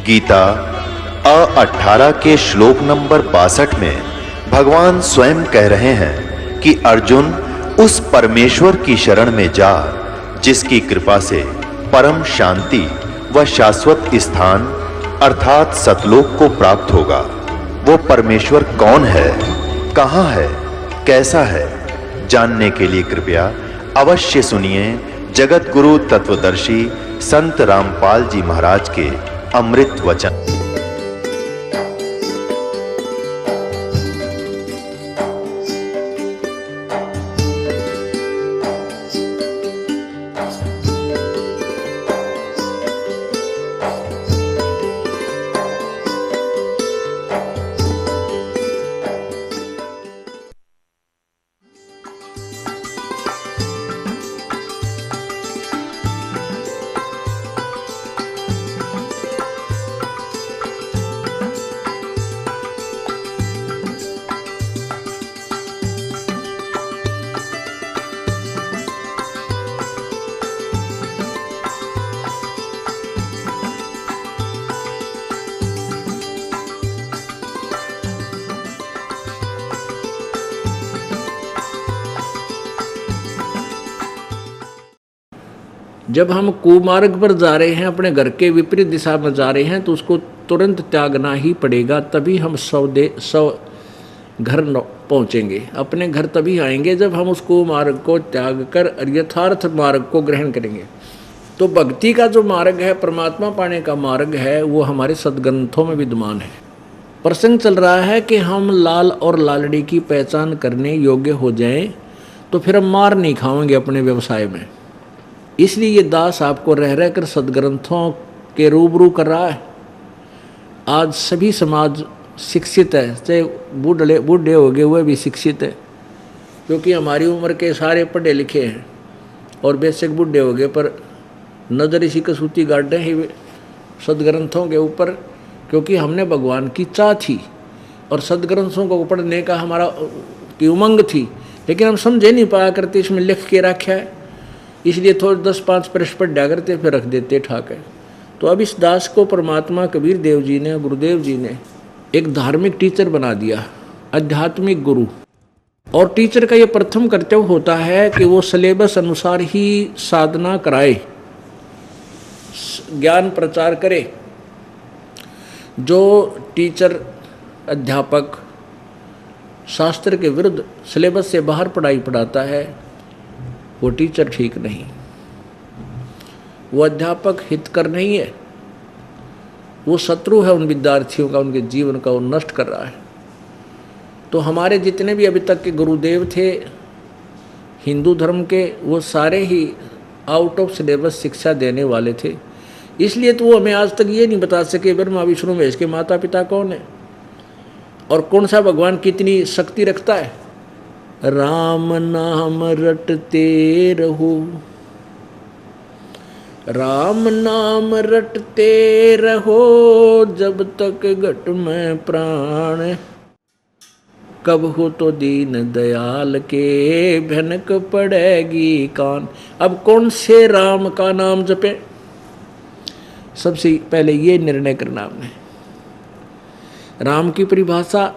गीता 18 के श्लोक नंबर 62 में भगवान स्वयं कह रहे हैं कि अर्जुन उस परमेश्वर की शरण में जा जिसकी कृपा से परम शांति व शाश्वत स्थान अर्थात सतलोक को प्राप्त होगा। वो परमेश्वर कौन है, कहां है, कैसा है, जानने के लिए कृपया अवश्य सुनिए जगत गुरु तत्वदर्शी संत रामपाल जी महाराज के अमृत वचन। जब हम कुमार्ग पर जा रहे हैं, अपने घर के विपरीत दिशा में जा रहे हैं, तो उसको तुरंत त्यागना ही पड़ेगा, तभी हम सौ घर पहुंचेंगे। अपने घर तभी आएंगे जब हम उस कुमार्ग को त्याग कर यथार्थ मार्ग को ग्रहण करेंगे। तो भक्ति का जो मार्ग है, परमात्मा पाने का मार्ग है, वो हमारे सदग्रंथों में विद्यमान है। प्रसंग चल रहा है कि हम लाल और लालड़ी की पहचान करने योग्य हो जाएं, तो फिर हम मार नहीं खाएंगे अपने व्यवसाय में। इसलिए ये दास आपको रह रह कर सदग्रंथों के रूबरू कर रहा है। आज सभी समाज शिक्षित है, चाहे बूढ़े हो गए हुए भी शिक्षित है, क्योंकि हमारी उम्र के सारे पढ़े लिखे हैं और बेशक बूढ़े हो गए, पर नज़र इसी कसूती गाड़े ही सदग्रंथों के ऊपर, क्योंकि हमने भगवान की चाह थी और सदग्रंथों को पढ़ने का हमारा की उमंग थी, लेकिन हम समझे नहीं पाया करते इसमें लिख के रखा है, इसलिए थोड़े 10-5 प्रश्न पढ़ दिया करते, फिर रख देते ठाक है। तो अब इस दास को परमात्मा कबीर देव जी ने, गुरुदेव जी ने एक धार्मिक टीचर बना दिया, आध्यात्मिक गुरु। और टीचर का ये प्रथम कर्तव्य होता है कि वो सिलेबस अनुसार ही साधना कराए, ज्ञान प्रचार करे। जो टीचर अध्यापक शास्त्र के विरुद्ध सिलेबस से बाहर पढ़ाई पढ़ाता है, वो टीचर ठीक नहीं, वो अध्यापक हितकर नहीं है, वो शत्रु है उन विद्यार्थियों का, उनके जीवन का वो नष्ट कर रहा है। तो हमारे जितने भी अभी तक के गुरुदेव थे हिंदू धर्म के, वो सारे ही आउट ऑफ सिलेबस शिक्षा देने वाले थे। इसलिए तो वो हमें आज तक ये नहीं बता सके ब्रह्मा विष्णु महेश के माता पिता कौन है और कौन सा भगवान कितनी शक्ति रखता है। राम नाम रटते रहो, राम नाम रटते रहो, जब तक घट में प्राण, कब हो तो दीन दयाल के भनक पड़ेगी कान। अब कौन से राम का नाम जपे, सबसे पहले ये निर्णय करना हमने। राम की परिभाषा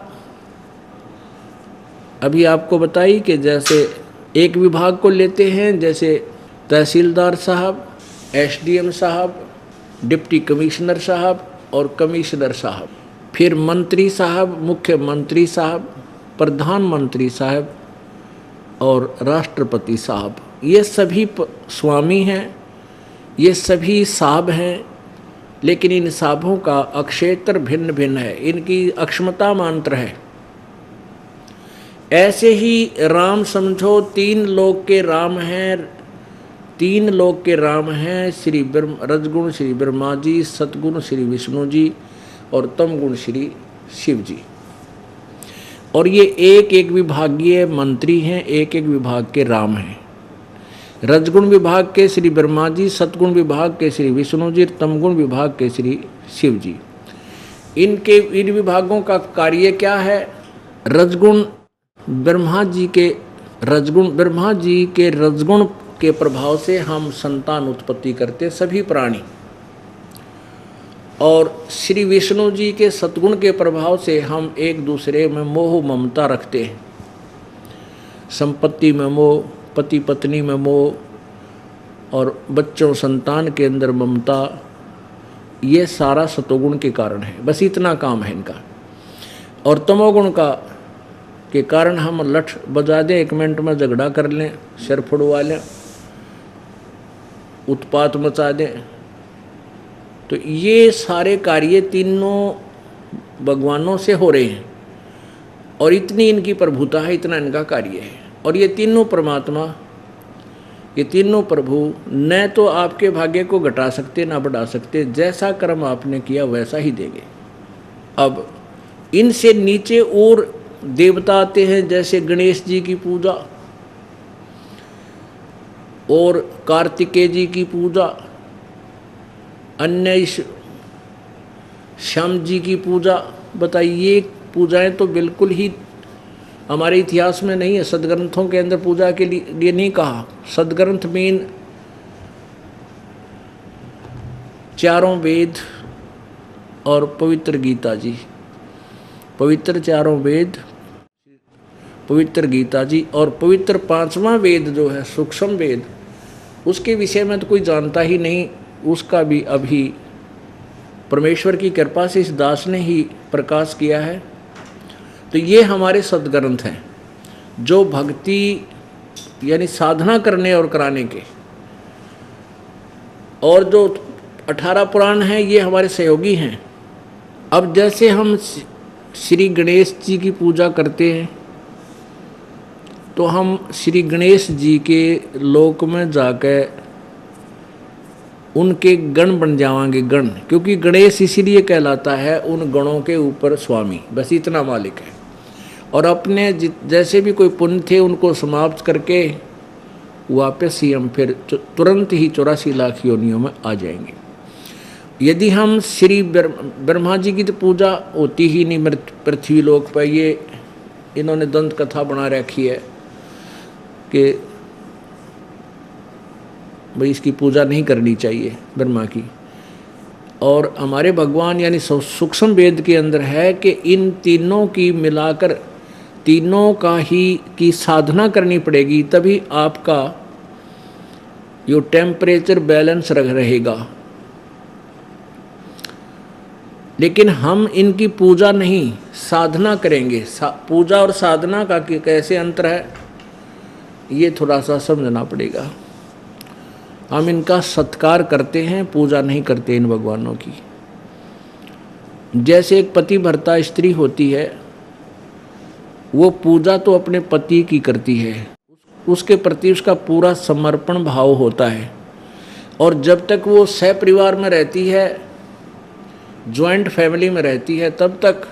अभी आपको बताई कि जैसे एक विभाग को लेते हैं, जैसे तहसीलदार साहब, एसडीएम साहब, डिप्टी कमिश्नर साहब और कमिश्नर साहब, फिर मंत्री साहब, मुख्यमंत्री साहब, प्रधानमंत्री साहब और राष्ट्रपति साहब। ये सभी स्वामी हैं, ये सभी साहब हैं, लेकिन इन साहबों का अक्षेत्र भिन्न भिन्न है, इनकी अक्षमता मात्र है। ऐसे ही राम समझो तीन लोक के राम हैं, तीन लोक के राम हैं, श्री रजगुण श्री ब्रह्मा जी, सतगुण श्री विष्णु जी और तमगुण श्री शिव जी। और ये एक एक विभागीय मंत्री हैं, एक एक विभाग के राम हैं। रजगुण विभाग के श्री ब्रह्मा जी, सतगुण विभाग के श्री विष्णु जी, तमगुण विभाग के श्री शिव जी। इन विभागों का कार्य क्या है? रजगुण ब्रह्मा जी के रजगुण के प्रभाव से हम संतान उत्पत्ति करते सभी प्राणी। और श्री विष्णु जी के सद्गुण के प्रभाव से हम एक दूसरे में मोह ममता रखते हैं। संपत्ति में मोह, पति पत्नी में मोह और बच्चों संतान के अंदर ममता, ये सारा सतोगुण के कारण है। बस इतना काम है इनका। और तमोगुण का के कारण हम लठ बजा दें, 1 मिनट में झगड़ा कर लें, सिर फुड़वा लें, उत्पात मचा दें। तो ये सारे कार्य तीनों भगवानों से हो रहे हैं और इतनी इनकी प्रभुता है, इतना इनका कार्य है। और ये तीनों परमात्मा, ये तीनों प्रभु न तो आपके भाग्य को घटा सकते ना बढ़ा सकते, जैसा कर्म आपने किया वैसा ही देंगे। अब इनसे नीचे और देवता आते हैं, जैसे गणेश जी की पूजा और कार्तिकेय जी की पूजा, अन्य श्याम जी की पूजा। बताइए, ये पूजाएं तो बिल्कुल ही हमारे इतिहास में नहीं है, सदग्रंथों के अंदर पूजा के लिए नहीं कहा। सदग्रंथ मीन 4 वेद और पवित्र गीता जी, पवित्र 4 वेद, पवित्र गीता जी और पवित्र 5वां वेद जो है सूक्ष्म वेद, उसके विषय में तो कोई जानता ही नहीं। उसका भी अभी परमेश्वर की कृपा से इस दास ने ही प्रकाश किया है। तो ये हमारे सदग्रंथ हैं जो भक्ति यानी साधना करने और कराने के, और जो 18 पुराण हैं ये हमारे सहयोगी हैं। अब जैसे हम श्री गणेश जी की पूजा करते हैं तो हम श्री गणेश जी के लोक में जाकर उनके गण बन जावांगे, गण, क्योंकि गणेश इसीलिए कहलाता है उन गणों के ऊपर स्वामी, बस इतना मालिक है। और अपने जैसे भी कोई पुण्य थे उनको समाप्त करके वापस ही हम फिर तुरंत ही 84 लाख योनियों में आ जाएंगे। यदि हम श्री ब्रह्मा जी की तो पूजा होती ही नहीं पृथ्वी लोक पर, ये इन्होंने दंत कथा बना रखी है कि भाई इसकी पूजा नहीं करनी चाहिए ब्रह्मा की। और हमारे भगवान यानी सूक्ष्म वेद के अंदर है कि इन तीनों की मिलाकर तीनों का ही की साधना करनी पड़ेगी, तभी आपका यो टेम्परेचर बैलेंस रहेगा। लेकिन हम इनकी पूजा नहीं साधना करेंगे। पूजा और साधना का कैसे अंतर है ये थोड़ा सा समझना पड़ेगा। हम इनका सत्कार करते हैं, पूजा नहीं करते इन भगवानों की। जैसे एक पति भर्ता स्त्री होती है, वो पूजा तो अपने पति की करती है, उसके प्रति उसका पूरा समर्पण भाव होता है। और जब तक वो सहपरिवार में रहती है, जॉइंट फैमिली में रहती है, तब तक,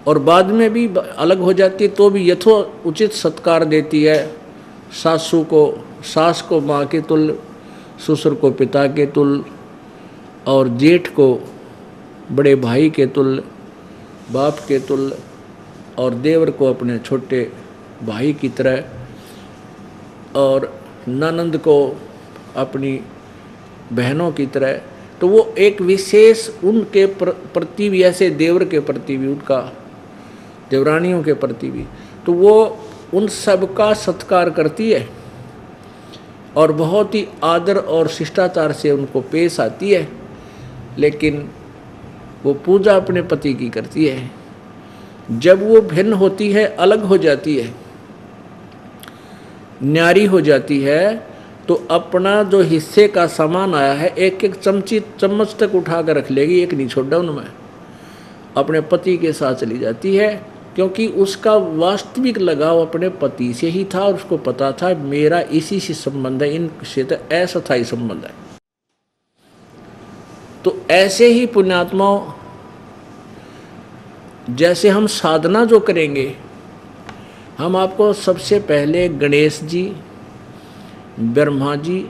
और बाद में भी अलग हो जाती है तो भी यथोचित सत्कार देती है। सासू को, सास को माँ के तुल्य, ससुर को पिता के तुल्य, और जेठ को बड़े भाई के तुल्य, बाप के तुल्य, और देवर को अपने छोटे भाई की तरह, और ननंद को अपनी बहनों की तरह। तो वो एक विशेष उनके प्रति भी, ऐसे देवर के प्रति भी, उनका देवरानियों के प्रति भी, तो वो उन सब का सत्कार करती है और बहुत ही आदर और शिष्टाचार से उनको पेश आती है। लेकिन वो पूजा अपने पति की करती है। जब वो भिन्न होती है, अलग हो जाती है, न्यारी हो जाती है, तो अपना जो हिस्से का सामान आया है एक एक चम्मच तक उठा कर रख लेगी, एक नहीं छोड़ा उनमें, अपने पति के साथ चली जाती है। क्योंकि उसका वास्तविक लगाव अपने पति से ही था और उसको पता था मेरा इसी से संबंध है, इनसे तो अस्थायी संबंध है। तो ऐसे ही पुण्यात्माओं, जैसे हम साधना जो करेंगे, हम आपको सबसे पहले गणेश जी, ब्रह्मा जी,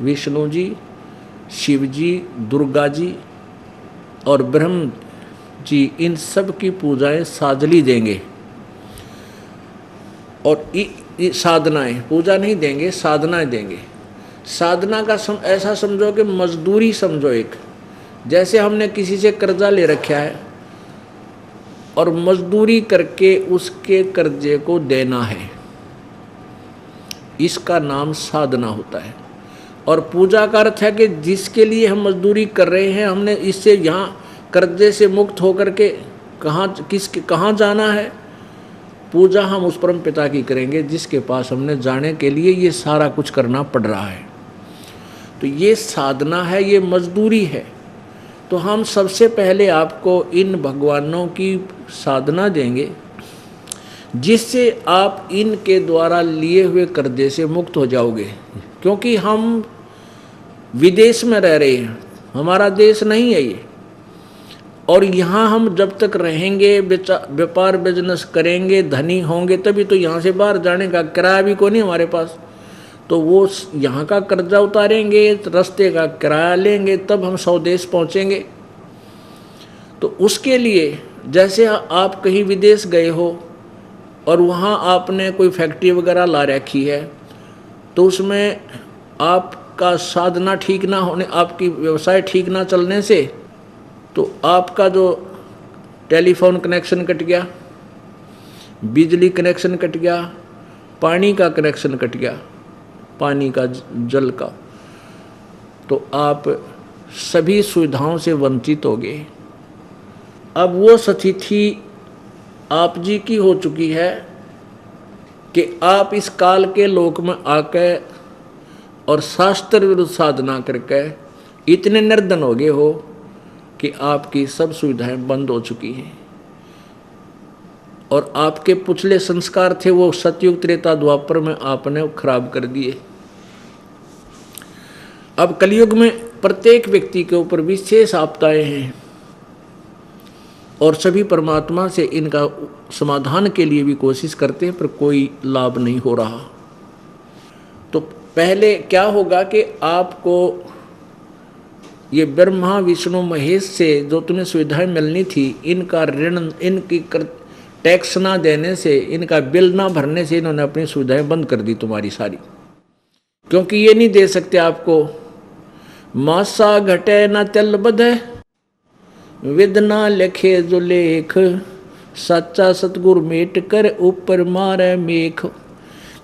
विष्णु जी, शिव जी, दुर्गा जी और ब्रह्म जी, इन सब की पूजाएं साधली देंगे। और साधनाएं, पूजा नहीं देंगे, साधनाएं देंगे। साधना का ऐसा समझो कि मजदूरी समझो एक, जैसे हमने किसी से कर्जा ले रखा है और मजदूरी करके उसके कर्जे को देना है, इसका नाम साधना होता है। और पूजा का अर्थ है कि जिसके लिए हम मजदूरी कर रहे हैं, हमने इससे यहाँ कर्जे से मुक्त होकर के कहाँ जाना है। पूजा हम उस परम पिता की करेंगे जिसके पास हमने जाने के लिए ये सारा कुछ करना पड़ रहा है। तो ये साधना है, ये मजदूरी है। तो हम सबसे पहले आपको इन भगवानों की साधना देंगे जिससे आप इनके द्वारा लिए हुए कर्जे से मुक्त हो जाओगे। क्योंकि हम विदेश में रह रहे हैं, हमारा देश नहीं है ये, और यहाँ हम जब तक रहेंगे, व्यापार बिजनेस करेंगे, धनी होंगे, तभी तो यहाँ से बाहर जाने का किराया भी कोई नहीं हमारे पास। तो वो यहाँ का कर्जा उतारेंगे, रास्ते का किराया लेंगे, तब हम स्वदेश पहुँचेंगे। तो उसके लिए जैसे आप कहीं विदेश गए हो और वहाँ आपने कोई फैक्ट्री वगैरह ला रखी है, तो उसमें आपका साधना ठीक ना होने, आपकी व्यवसाय ठीक ना चलने से, तो आपका जो टेलीफोन कनेक्शन कट गया, बिजली कनेक्शन कट गया, पानी का कनेक्शन कट गया, पानी का, जल का, तो आप सभी सुविधाओं से वंचित हो गए। अब वो स्थिति आप जी की हो चुकी है कि आप इस काल के लोक में आके और शास्त्र विरुद्ध साधना करके इतने निर्धन हो गए हो कि आपकी सब सुविधाएं बंद हो चुकी हैं, और आपके पिछले संस्कार थे वो सतयुग त्रेता द्वापर में आपने खराब कर दिए। अब कलयुग में प्रत्येक व्यक्ति के ऊपर विशेष आपदाएं हैं और सभी परमात्मा से इनका समाधान के लिए भी कोशिश करते हैं, पर कोई लाभ नहीं हो रहा। तो पहले क्या होगा कि आपको ये ब्रह्मा विष्णु महेश से जो तुम्हें सुविधाएं मिलनी थी, इनका ऋण, इनकी टैक्स ना देने से, इनका बिल ना भरने से इन्होंने अपनी सुविधाएं बंद कर दी तुम्हारी सारी। क्योंकि ये नहीं दे सकते आपको, मासा घटे न तिल बधे, विदना लिखे जो लेख, सच्चा सतगुरु मेट कर ऊपर मारे मेख।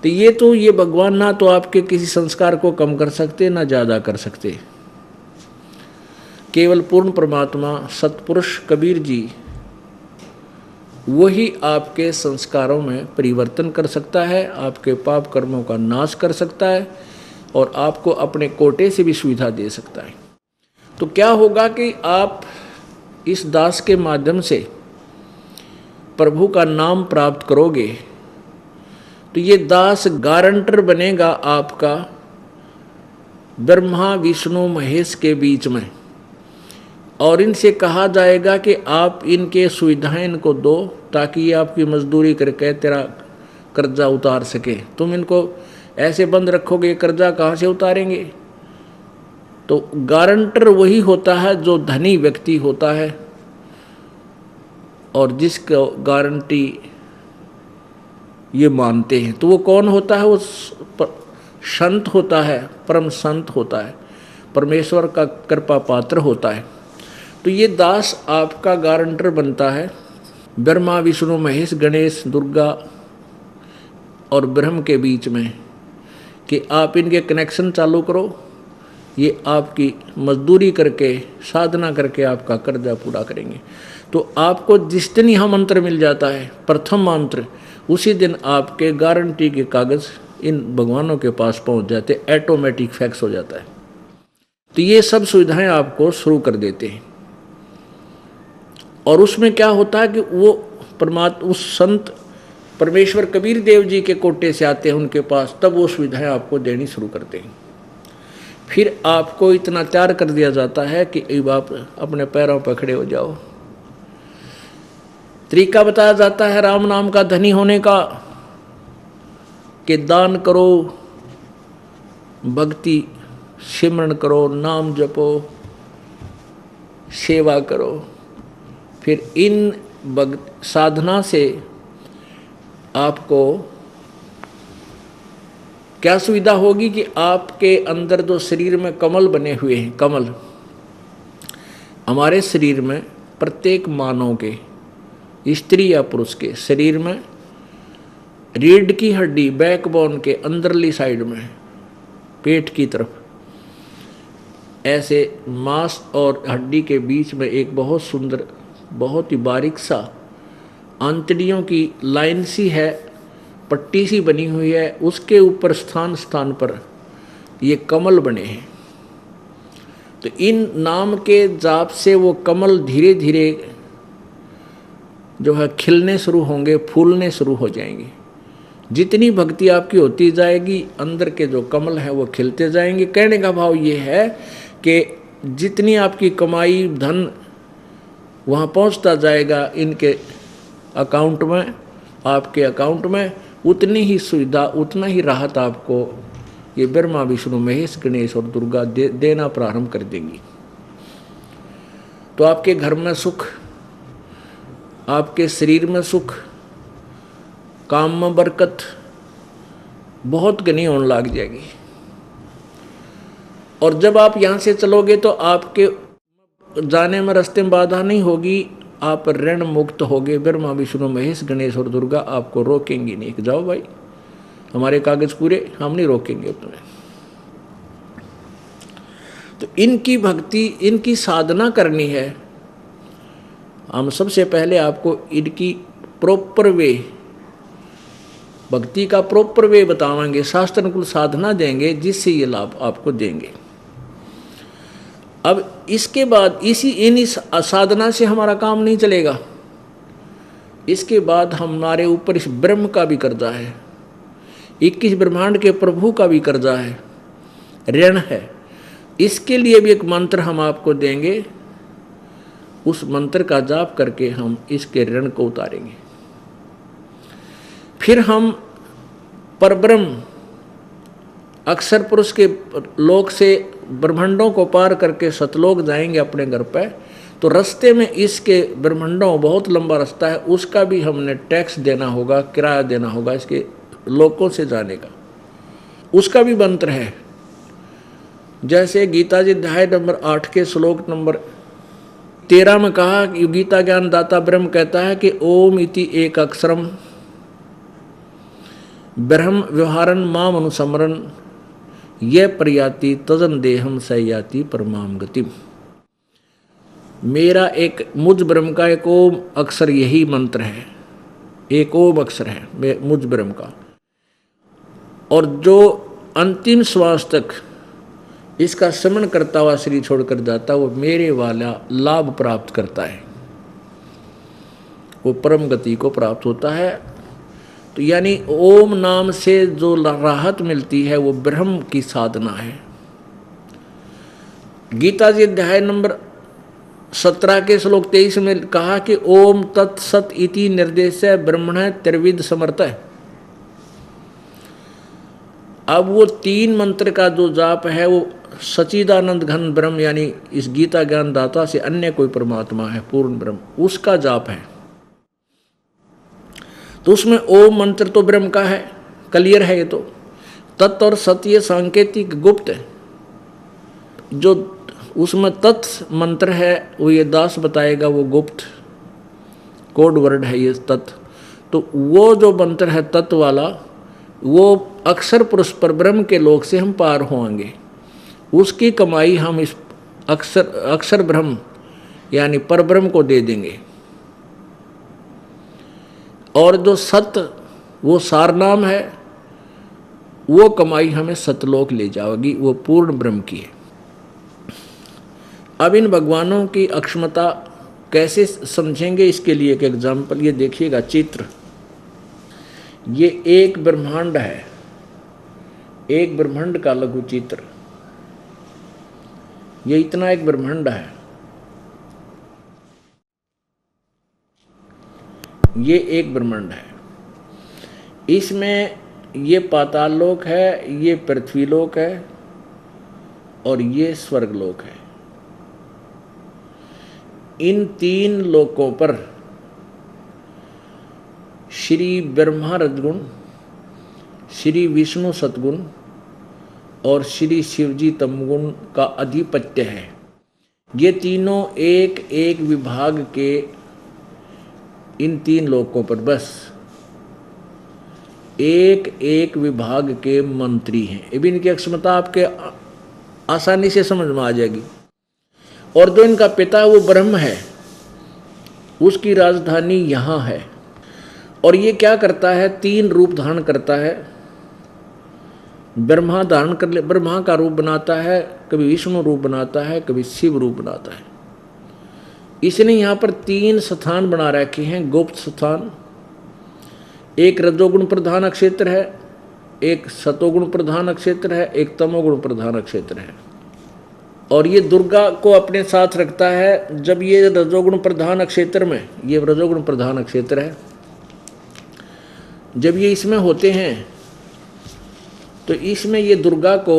तो ये भगवान ना तो आपके किसी संस्कार को कम कर सकते ना ज़्यादा कर सकते। केवल पूर्ण परमात्मा सतपुरुष कबीर जी वही आपके संस्कारों में परिवर्तन कर सकता है, आपके पाप कर्मों का नाश कर सकता है और आपको अपने कोटे से भी सुविधा दे सकता है। तो क्या होगा कि आप इस दास के माध्यम से प्रभु का नाम प्राप्त करोगे, तो ये दास गारंटर बनेगा आपका ब्रह्मा विष्णु महेश के बीच में, और इनसे कहा जाएगा कि आप इनके सुविधाएं इनको दो ताकि ये आपकी मजदूरी करके तेरा कर्जा उतार सके। तुम इनको ऐसे बंद रखोगे, कर्जा कहाँ से उतारेंगे? तो गारंटर वही होता है जो धनी व्यक्ति होता है और जिसको गारंटी ये मानते हैं। तो वो कौन होता है? वो संत होता है, परम संत होता है, परमेश्वर का कृपा पात्र होता है। तो ये दास आपका गारंटर बनता है ब्रह्मा विष्णु महेश गणेश दुर्गा और ब्रह्म के बीच में, कि आप इनके कनेक्शन चालू करो, ये आपकी मजदूरी करके साधना करके आपका कर्जा पूरा करेंगे। तो आपको जिस दिन यह मंत्र मिल जाता है, प्रथम मंत्र, उसी दिन आपके गारंटी के कागज इन भगवानों के पास पहुंच जाते, ऑटोमेटिक फैक्स हो जाता है। तो ये सब सुविधाएं आपको शुरू कर देते हैं। और उसमें क्या होता है कि वो परमात्मा उस संत परमेश्वर कबीर देव जी के कोटे से आते हैं उनके पास, तब वो सुविधाएं आपको देनी शुरू करते हैं। फिर आपको इतना तैयार कर दिया जाता है कि अब आप अपने पैरों पर खड़े हो जाओ। तरीका बताया जाता है राम नाम का धनी होने का, कि दान करो, भक्ति सिमरन करो, नाम जपो, सेवा करो। फिर इन साधना से आपको क्या सुविधा होगी कि आपके अंदर जो शरीर में कमल बने हुए हैं, कमल, हमारे शरीर में प्रत्येक मानव के, स्त्री या पुरुष के शरीर में रीढ़ की हड्डी, बैकबोन के अंदरली साइड में, पेट की तरफ, ऐसे मांस और हड्डी के बीच में एक बहुत सुंदर, बहुत ही बारीक सा आंतड़ियों की लाइन सी है, पट्टी सी बनी हुई है। उसके ऊपर स्थान स्थान पर ये कमल बने हैं। तो इन नाम के जाप से वो कमल धीरे धीरे जो है खिलने शुरू होंगे, फूलने शुरू हो जाएंगे। जितनी भक्ति आपकी होती जाएगी, अंदर के जो कमल है वो खिलते जाएंगे। कहने का भाव ये है कि जितनी आपकी कमाई, धन वहाँ पहुँचता जाएगा इनके अकाउंट में, आपके अकाउंट में, उतनी ही सुविधा, उतना ही राहत आपको ये ब्रह्मा, विष्णु, महेश, गणेश और दुर्गा देना प्रारंभ कर देंगी। तो आपके घर में सुख, आपके शरीर में सुख, काम में बरकत बहुत घनी होने लग जाएगी। और जब आप यहाँ से चलोगे तो आपके जाने में रास्ते में बाधा नहीं होगी, आप ऋण मुक्त होगे। ब्रह्मा, विष्णु, महेश, गणेश और दुर्गा आपको रोकेंगी नहीं कि जाओ भाई हमारे कागज पूरे, हम नहीं रोकेंगे तुम्हें। तो इनकी भक्ति, इनकी साधना करनी है। हम सबसे पहले आपको इनकी प्रॉपर वे, भक्ति का प्रॉपर वे बताएंगे, शास्त्र अनुकूल साधना देंगे जिससे ये लाभ आपको देंगे। अब इसके बाद इन्हीं साधना से हमारा काम नहीं चलेगा। इसके बाद हमारे ऊपर इस ब्रह्म का भी कर्जा है, 21 ब्रह्मांड के प्रभु का भी कर्जा है, ऋण है। इसके लिए भी एक मंत्र हम आपको देंगे। उस मंत्र का जाप करके हम इसके ऋण को उतारेंगे। फिर हम परब्रह्म अक्षर पुरुष के लोक से ब्रह्मांडों को पार करके सतलोक जाएंगे अपने घर पे। तो रास्ते में इसके ब्रह्मांडों, बहुत लंबा रास्ता है, उसका भी हमने टैक्स देना होगा, किराया देना होगा इसके लोकों से जाने का। उसका भी मंत्र है। जैसे गीता जी अध्याय नंबर 8 के श्लोक नंबर 13 में कहा कि गीता ज्ञान दाता ब्रह्म कहता है कि ओम इति एक अक्षरम ब्रह्म व्यवहारन माम अनुसमरन ये प्रयाति तजन देहम सयाति परमाम गतिम। मेरा एक, मुझ ब्रह्म का एक ओम अक्षर यही मंत्र है, एक ओम अक्षर है मुझ ब्रह्म का। और जो अंतिम श्वास तक इसका स्मरण करता हुआ शरीर छोड़कर जाता, वो मेरे वाला लाभ प्राप्त करता है, वो परम गति को प्राप्त होता है। तो यानी ओम नाम से जो राहत मिलती है वो ब्रह्म की साधना है। गीता जी अध्याय नंबर 17 के श्लोक 23 में कहा कि ओम तत्सत इति निर्देश ब्रह्मण त्रिविध समर्थ है। अब वो 3 मंत्र का जो जाप है वो सच्चिदानंद घन ब्रह्म, यानी इस गीता ज्ञान दाता से अन्य कोई परमात्मा है, पूर्ण ब्रह्म, उसका जाप है। तो उसमें ओम मंत्र तो ब्रह्म का है, क्लियर है ये तो। तत् और सत्य सांकेतिक गुप्त है। जो उसमें तत् मंत्र है वो ये दास बताएगा, वो गुप्त कोड वर्ड है ये तत्। तो वो जो मंत्र है तत्व वाला, वो अक्षर पुरुष पर ब्रह्म के लोक से हम पार होंगे। उसकी कमाई हम इस अक्षर ब्रह्म यानी पर ब्रह्म को दे देंगे। और जो सत्य वो सारनाम है, वो कमाई हमें सतलोक ले जाएगी, वो पूर्ण ब्रह्म की है। अब इन भगवानों की अक्षमता कैसे समझेंगे, इसके लिए एक एग्जाम्पल ये देखिएगा। चित्र, ये एक ब्रह्मांड है, एक ब्रह्मांड का लघु चित्र। ये इतना एक ब्रह्मांड है, ये एक ब्रह्मांड है। इसमें ये पाताल लोक है, ये पृथ्वी लोक है और ये स्वर्ग लोक है। इन 3 लोकों पर श्री ब्रह्मा रजगुण, श्री विष्णु सतगुण और श्री शिवजी तमगुण का आधिपत्य है। ये तीनों एक एक विभाग के इन 3 लोकों पर बस एक एक विभाग के मंत्री हैं। ये भी इनकी अक्षमता आपके आसानी से समझ में आ जाएगी। और जो इनका पिता है वो ब्रह्म है, उसकी राजधानी यहाँ है। और ये क्या करता है, 3 रूप धारण करता है। ब्रह्मा धारण कर ले, ब्रह्मा का रूप बनाता है, कभी विष्णु रूप बनाता है, कभी शिव रूप बनाता है। इसने यहाँ पर 3 स्थान बना रखे हैं गुप्त स्थान। एक रजोगुण प्रधान क्षेत्र है, एक सतोगुण प्रधान क्षेत्र है, एक तमोगुण प्रधान क्षेत्र है। और ये दुर्गा को अपने साथ रखता है। जब ये रजोगुण प्रधान क्षेत्र में, ये रजोगुण प्रधान क्षेत्र है, जब ये इसमें होते हैं तो इसमें ये दुर्गा को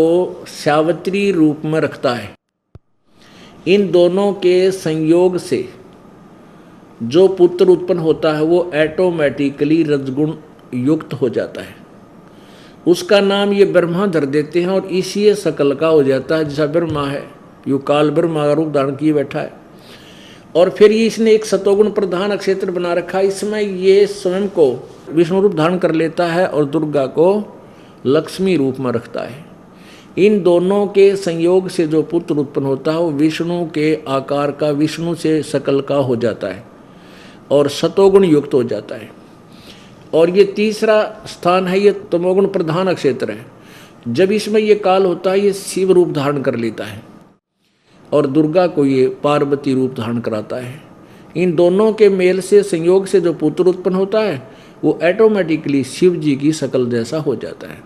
सावित्री रूप में रखता है। इन दोनों के संयोग से जो पुत्र उत्पन्न होता है वो ऑटोमेटिकली रजगुण युक्त हो जाता है। उसका नाम ये ब्रह्मा धर देते हैं और इसी सकल का हो जाता है। जैसा ब्रह्मा है, यो काल ब्रह्मा का रूप धारण किए बैठा है। और फिर ये इसने एक सतोगुण प्रधान क्षेत्र बना रखा है। इसमें ये स्वयं को विष्णु रूप धारण कर लेता है और दुर्गा को लक्ष्मी रूप में रखता है। इन दोनों के संयोग से जो पुत्र उत्पन्न होता है वो विष्णु के आकार का, विष्णु से सकल का हो जाता है और सतोगुण युक्त हो जाता है। और ये तीसरा स्थान है, ये तमोगुण प्रधान क्षेत्र है। जब इसमें ये काल होता है ये शिव रूप धारण कर लेता है और दुर्गा को ये पार्वती रूप धारण कराता है। इन दोनों के मेल से, संयोग से जो पुत्र उत्पन्न होता है वो ऑटोमेटिकली शिव जी की शकल जैसा हो जाता है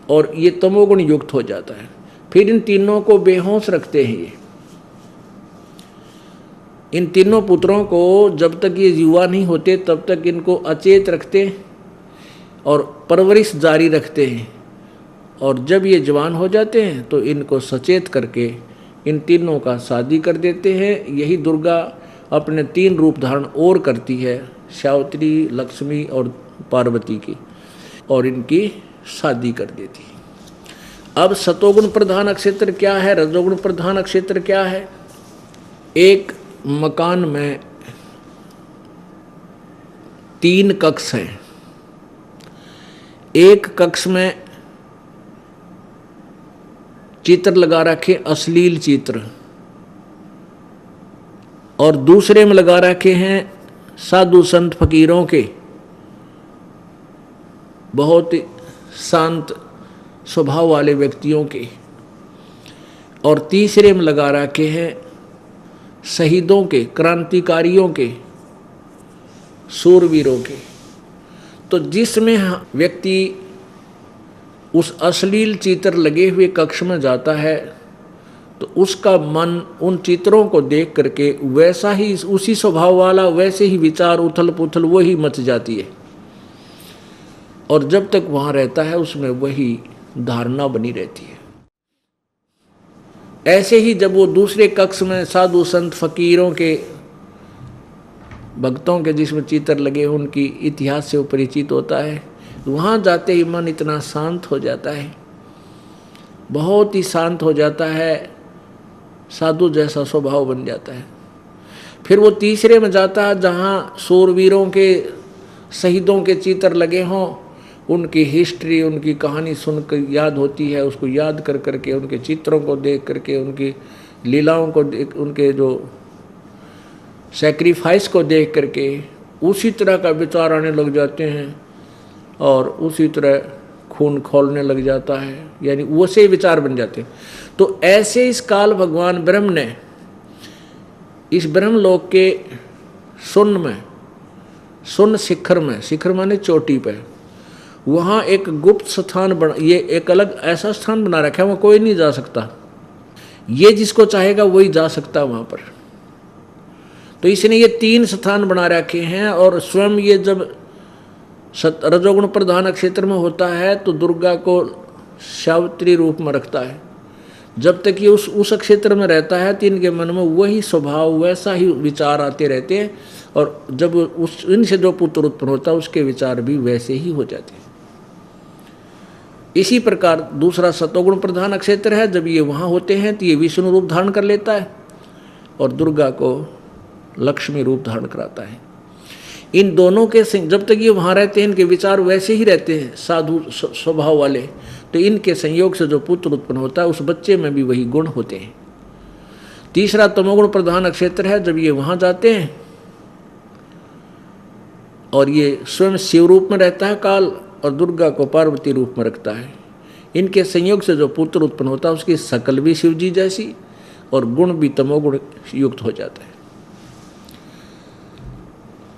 और ये तमोगुण युक्त हो जाता है। फिर इन तीनों को बेहोश रखते हैं। ये इन तीनों पुत्रों को जब तक ये युवा नहीं होते तब तक इनको अचेत रखते और परवरिश जारी रखते हैं। और जब ये जवान हो जाते हैं तो इनको सचेत करके इन तीनों का शादी कर देते हैं। यही दुर्गा अपने 3 रूप धारण और करती है, सावित्री, लक्ष्मी और पार्वती की, और इनकी शादी कर देती है। अब सतोगुण प्रधान क्षेत्र क्या है, रजोगुण प्रधान क्षेत्र क्या है। एक मकान में 3 कक्ष हैं। एक कक्ष में चित्र लगा रखे, अश्लील चित्र, और दूसरे में लगा रखे हैं साधु संत फकीरों के बहुत शांत स्वभाव वाले व्यक्तियों के, और तीसरे में लगा रखे हैं शहीदों के, क्रांतिकारियों के, शूरवीरों के। तो जिसमें व्यक्ति उस अश्लील चित्र लगे हुए कक्ष में जाता है तो उसका मन उन चित्रों को देख करके वैसा ही, उसी स्वभाव वाला, वैसे ही विचार उथल पुथल वही मच जाती है। और जब तक वहाँ रहता है उसमें वही धारणा बनी रहती है। ऐसे ही जब वो दूसरे कक्ष में साधु संत फकीरों के, भक्तों के जिसमें चित्र लगे उनकी इतिहास से वो परिचित होता है, वहाँ जाते ही मन इतना शांत हो जाता है, बहुत ही शांत हो जाता है, साधु जैसा स्वभाव बन जाता है। फिर वो तीसरे में जाता है जहाँ शूरवीरों के, शहीदों के चित्र लगे हों, उनकी हिस्ट्री, उनकी कहानी सुनकर याद होती है, उसको याद कर करके, उनके चित्रों को देख करके, उनकी लीलाओं को देख, उनके जो सैक्रिफाइस को देख करके उसी तरह का विचार आने लग जाते हैं और उसी तरह खून खौलने लग जाता है, यानी वैसे विचार बन जाते हैं। तो ऐसे इस काल भगवान ब्रह्म ने इस ब्रह्मलोक के शून्य में, शून्य शिखर में, शिखर माने चोटी पे, वहाँ एक गुप्त स्थान बना, ये एक अलग ऐसा स्थान बना रखा है, वहाँ कोई नहीं जा सकता। ये जिसको चाहेगा वही जा सकता है वहाँ पर। तो इसने ये 3 स्थान बना रखे हैं। और स्वयं ये जब रजोगुण प्रधान क्षेत्र में होता है तो दुर्गा को सावित्री रूप में रखता है। जब तक ये उस क्षेत्र में रहता है तो इनके मन में वही स्वभाव, वैसा ही विचार आते रहते हैं, और जब उस इनसे जो पुत्र उत्पन्न होता है उसके विचार भी वैसे ही हो जाते हैं। इसी प्रकार दूसरा सतोगुण प्रधान क्षेत्र है। जब ये वहाँ होते हैं तो ये विष्णु रूप धारण कर लेता है और दुर्गा को लक्ष्मी रूप धारण कराता है। इन दोनों के जब तक ये वहाँ रहते हैं इनके विचार वैसे ही रहते हैं साधु स्वभाव वाले, तो इनके संयोग से जो पुत्र उत्पन्न होता है उस बच्चे में भी वही गुण होते हैं। तीसरा तमोगुण प्रधान क्षेत्र है। जब ये वहाँ जाते हैं और ये स्वयं शिव रूप में रहता है काल और दुर्गा को पार्वती रूप में रखता है, इनके संयोग से जो पुत्र उत्पन्न होता है उसकी शकल भी शिव जी जैसी और गुण भी तमोगुण युक्त हो जाता है।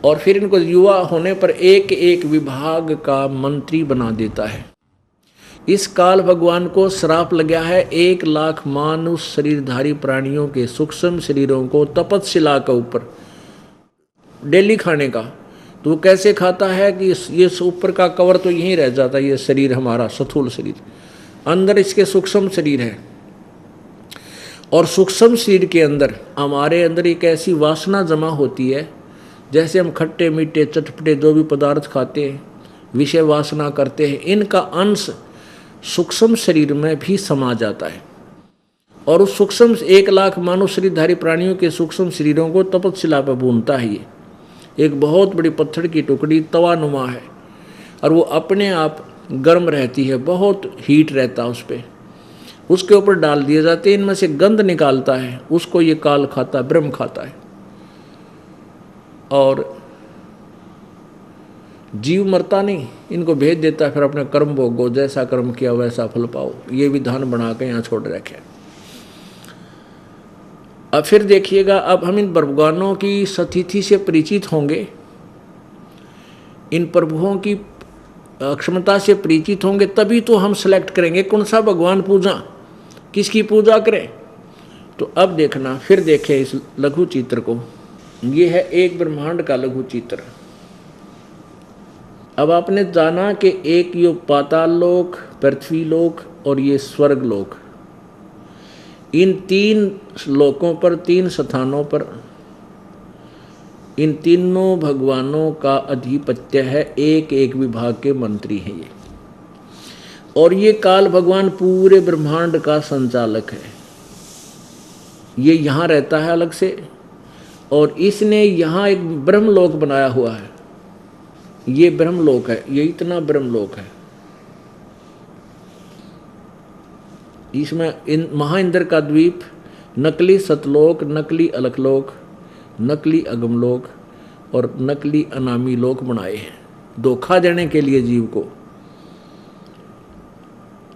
और फिर इनको युवा होने पर एक एक विभाग का मंत्री बना देता है। इस काल भगवान को श्राप लगा है 1 लाख मानुष शरीरधारी प्राणियों के सूक्ष्म शरीरों को तपस्या के ऊपर डेली खाने का। तो वो कैसे खाता है कि ये ऊपर का कवर तो यहीं रह जाता है, ये शरीर हमारा स्थूल शरीर, अंदर इसके सूक्ष्म शरीर है। और सूक्ष्म शरीर के अंदर हमारे अंदर एक ऐसी वासना जमा होती है, जैसे हम खट्टे मीठे चटपटे जो भी पदार्थ खाते हैं, विषय वासना करते हैं, इनका अंश सूक्ष्म शरीर में भी समा जाता है। और उस सूक्ष्म 1 लाख मानव शरीरधारी प्राणियों के सूक्ष्म शरीरों को तपस्या पर भूनता है। ये एक बहुत बड़ी पत्थर की टुकड़ी तवा नुमा है और वो अपने आप गर्म रहती है, बहुत हीट रहता है उस पर, उसके ऊपर डाल दिए जाते हैं, इनमें से गंध निकालता है, उसको ये काल खाता है, ब्रह्म खाता है। और जीव मरता नहीं, इनको भेज देता है, फिर अपने कर्म भोगो, जैसा कर्म किया वैसा फल पाओ, ये विधान बना के यहाँ छोड़ रखे। अब फिर देखिएगा, अब हम इन भगवानों की सतिथि से परिचित होंगे, इन प्रभुओं की क्षमता से परिचित होंगे, तभी तो हम सेलेक्ट करेंगे कौन सा भगवान पूजा, किसकी पूजा करें। तो अब देखना, फिर देखें इस लघु चित्र को। ये है एक ब्रह्मांड का लघु चित्र। अब आपने जाना कि एक ये पाताल लोक, पृथ्वी लोक और ये स्वर्ग लोक, इन 3 लोकों पर, 3 स्थानों पर इन तीनों भगवानों का अधिपत्य है, एक एक विभाग के मंत्री हैं ये। और ये काल भगवान पूरे ब्रह्मांड का संचालक है। ये यहाँ रहता है अलग से, और इसने यहाँ एक ब्रह्मलोक बनाया हुआ है। ये ब्रह्मलोक है, ये इतना ब्रह्मलोक है। इसमें इन महाइंद्र का द्वीप, नकली सतलोक, नकली अलकलोक, नकली अगमलोक और नकली अनामी लोक बनाए हैं, धोखा देने के लिए जीव को।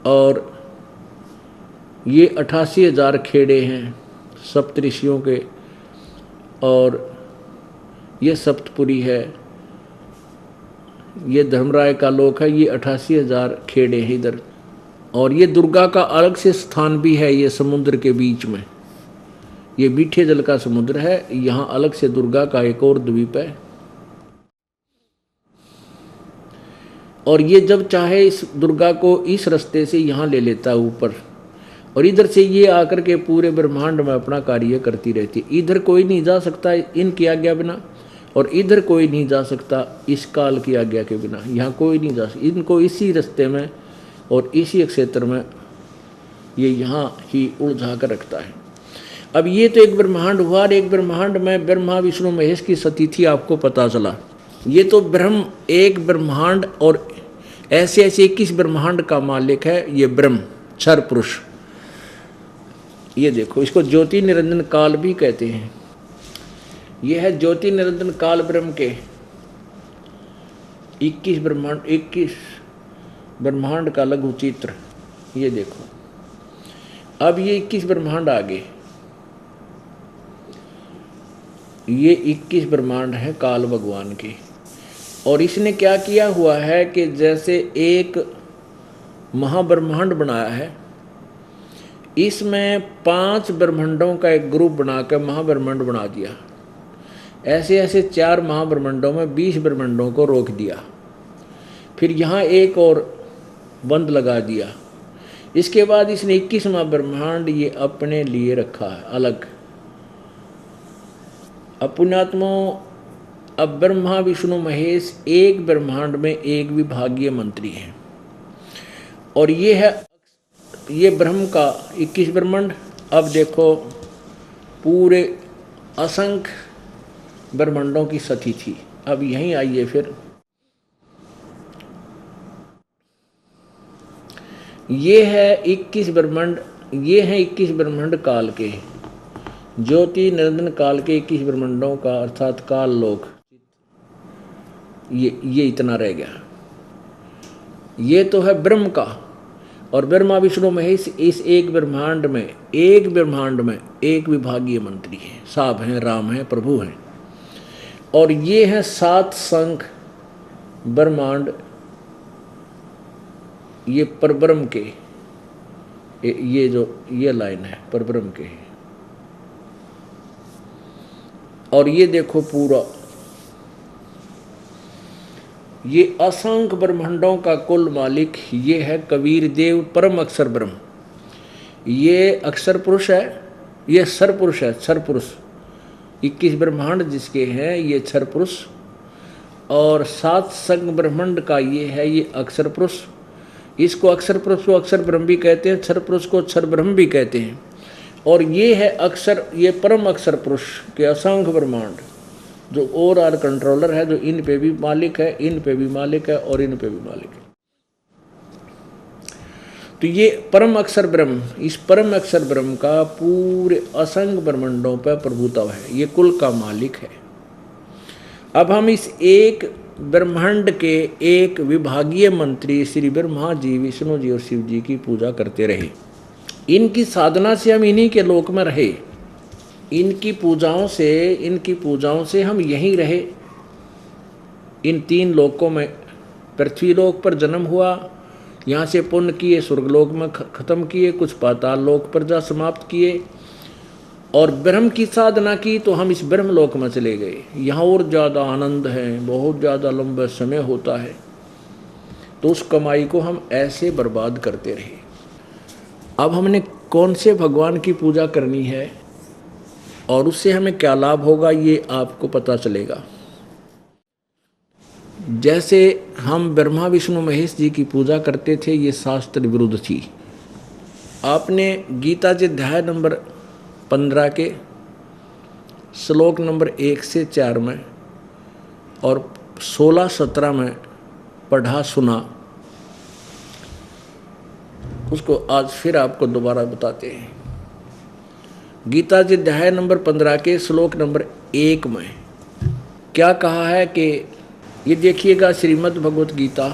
और ये 88,000 खेड़े हैं सप्तऋषियों के, और ये सप्तपुरी है, ये धर्मराय का लोक है, ये 88,000 खेड़े हैं इधर। और ये दुर्गा का अलग से स्थान भी है, ये समुद्र के बीच में, ये मीठे जल का समुद्र है, यहाँ अलग से दुर्गा का एक और द्वीप है। और ये जब चाहे इस दुर्गा को इस रास्ते से यहाँ ले लेता है ऊपर, और इधर से ये आकर के पूरे ब्रह्मांड में अपना कार्य करती रहती है। इधर कोई नहीं जा सकता इनकी आज्ञा बिना, और इधर कोई नहीं जा सकता इस काल की आज्ञा के बिना। यहाँ कोई नहीं जा सकता, इनको इसी रास्ते में और इसी क्षेत्र में ये यहाँ ही उलझा कर रखता है। अब ये तो एक ब्रह्मांड हुआ, और एक ब्रह्मांड में ब्रह्मा विष्णु महेश की सतिथि आपको पता चला। ये तो ब्रह्म एक ब्रह्मांड और ऐसे ऐसे 21 ब्रह्मांड का मालिक है ये ब्रह्म, क्षर पुरुष। ये देखो, इसको ज्योति निरंजन काल भी कहते हैं। ये है ज्योति निरंजन काल ब्रह्म के 21 ब्रह्मांड का लघु चित्र। ये देखो, अब ये 21 ब्रह्मांड आ गए। ये 21 ब्रह्मांड है काल भगवान के। और इसने क्या किया हुआ है कि जैसे एक महाब्रह्मांड बनाया है, इसमें 5 ब्रह्मांडों का एक ग्रुप बनाकर महाब्रह्मांड बना दिया। ऐसे ऐसे 4 महाब्रह्मांडों में 20 ब्रह्मांडों को रोक दिया। फिर यहाँ एक और बंद लगा दिया। इसके बाद इसने 21वां ब्रह्मांड ये अपने लिए रखा है अलग। अपुण्यात्मो, अब ब्रह्मा विष्णु महेश एक ब्रह्मांड में एक विभागीय मंत्री हैं। और ये है ये ब्रह्म का 21 ब्रह्मांड। अब देखो, पूरे असंख्य ब्रह्मांडों की सती थी। अब यहीं आइए फिर, ये है 21 ब्रह्मांड, ये है 21 ब्रह्मांड काल के, ज्योति निरंजन काल के 21 ब्रह्मांडों का अर्थात काल लोक, ये इतना रह गया। ये तो है ब्रह्म का, और ब्रह्मा विष्णु महेश इस एक ब्रह्मांड में एक विभागीय मंत्री है, साहब हैं, राम हैं, प्रभु हैं। और ये है 7 संख ब्रह्मांड, ये परब्रह्म के, ये जो ये लाइन है परब्रह्म के। और ये देखो पूरा, ये असंख्य ब्रह्मांडों का कुल मालिक ये है कबीर देव परम अक्षर ब्रह्म। ये अक्षर पुरुष है, ये सर पुरुष है, सर पुरुष। 21 ब्रह्मांड जिसके हैं ये क्षर पुरुष, और 7 संग ब्रह्मांड का ये है ये अक्षर पुरुष। इसको अक्षर पुरुष को अक्षर ब्रह्म भी कहते हैं, क्षर पुरुष को क्षर ब्रह्म भी कहते हैं। और ये है अक्षर, ये परम अक्षर पुरुष के असंख्य ब्रह्मांड जो ओवरऑल कंट्रोलर है, जो इन पे भी मालिक है, इन पे भी मालिक है, और इन पे भी मालिक है। तो ये परम अक्षर ब्रह्म, इस परम अक्षर ब्रह्म का पूरे असंख्य ब्रह्मांडों पर प्रभुत्व है, ये कुल का मालिक है। अब हम इस एक ब्रह्मांड के एक विभागीय मंत्री श्री ब्रह्मा जी, विष्णु जी और शिव जी की पूजा करते रहे। इनकी साधना से हम इन्हीं के लोक में रहे, इनकी पूजाओं से हम यहीं रहे। इन 3 लोकों में, पृथ्वी लोक पर जन्म हुआ, यहाँ से पुण्य किए, स्वर्गलोक में खत्म किए, कुछ पाताल लोक पर जा समाप्त किए, और ब्रह्म की साधना की तो हम इस ब्रह्म लोक में चले गए। यहाँ और ज़्यादा आनंद है, बहुत ज़्यादा लंबा समय होता है, तो उस कमाई को हम ऐसे बर्बाद करते रहे। अब हमने कौन से भगवान की पूजा करनी है और उससे हमें क्या लाभ होगा, ये आपको पता चलेगा। जैसे हम ब्रह्मा विष्णु महेश जी की पूजा करते थे, ये शास्त्र विरुद्ध थी। आपने गीता जी अध्याय नंबर 15 के श्लोक नंबर 1 से 4 में और 16-17 में पढ़ा सुना, उसको आज फिर आपको दोबारा बताते हैं। गीता जी अध्याय नंबर 15 के श्लोक नंबर 1 में क्या कहा है कि ये देखिएगा, श्रीमद् भगवत गीता